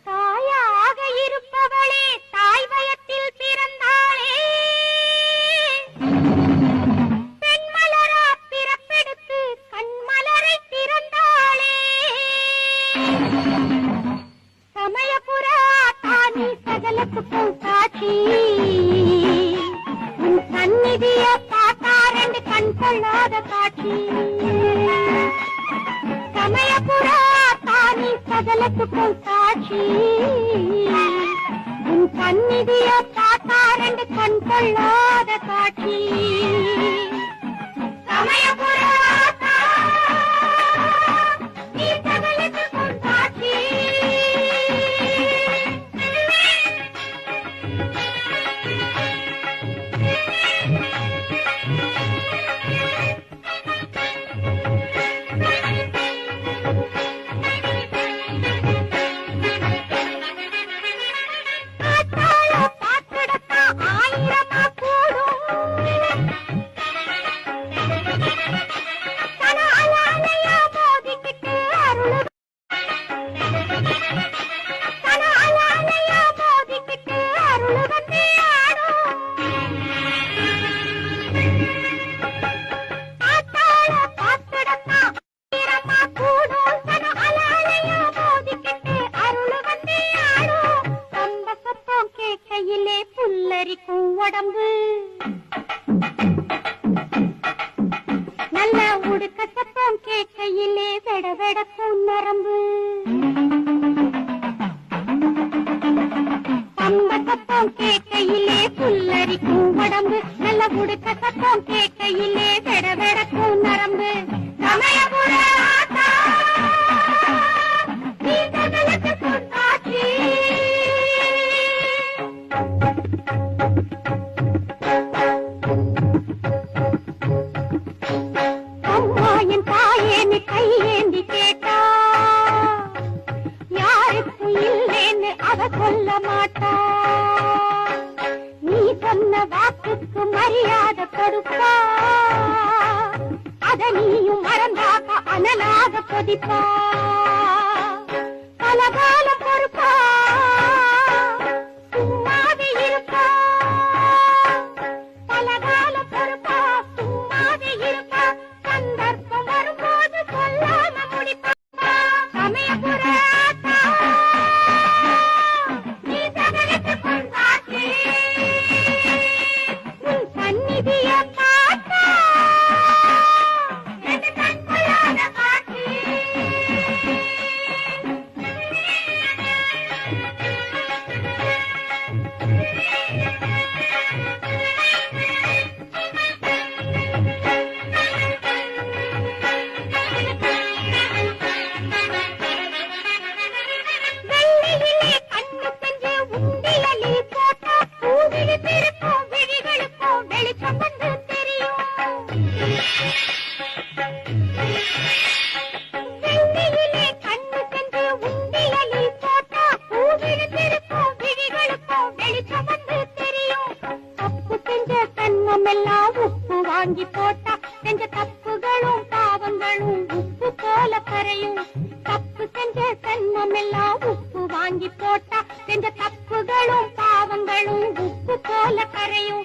தாயாக இருப்பவளே தாய் வயத்தில் பிறந்தாளே, பெண்மலரா பிறப்பெடுத்து கண்மலரை திறந்தாளே. சமயபுரா தானி சகலத்துக்கும் சாட்சி, உன் சந்நிதிய பார்த்தா ரெண்டு கண் கொள்ளாத காட்சி. சமயபுரா தானி சகலத்துக்கும் சாட்சி, உன் சந்நிதிய பார்த்தா ரெண்டு கண் கொள்ளாத காட்சி. சமயபுரா நீ சகலத்துக்கும் சாட்சி. உடம்பு நல்ல உடுக்க சத்தம் கேட்கையிலே வெட வெடக்கும் நரம்பு. பம்ப சத்தம் கேட்கையிலே புல்லரிக்கும் உடம்பு, நல்ல உடுக்க சத்தம் கேட்கையிலே வெட வெடக்கும் நரம்பு. சமயபுரா கையேந்தி கேட்டா யாருக்கும் இல்லேன்னு அவ சொல்ல மாட்டா. நீ சொன்ன வாக்குக்கு மரியாதை கொடுப்பா, அத நீயும் மறந்தாக்க அனலாக கொதிப்பா. பலகாலம் பொறுப்பா சும்மாவே இருப்பா, பலகாலம் பொறுப்பா சும்மாவே இருப்பா. சந்தர்ப்பம் வரும்போது சொல்லாம முடிப்பா. சமயபுரா நீ சகலத்துக்கும் சாட்சி, உன் சந்நிதிய பார்த்தா ரெண்டு கண் கொள்ளாத காட்சி. வாங்கி போட்டா செஞ்ச தப்புகளும் பாவங்களும் உப்பு போல கரையும். தப்பு செஞ்ச சன்மம் எல்லாம் உப்பு வாங்கி போட்டா செஞ்ச தப்புகளும் பாவங்களும் உப்பு போல கரையும்.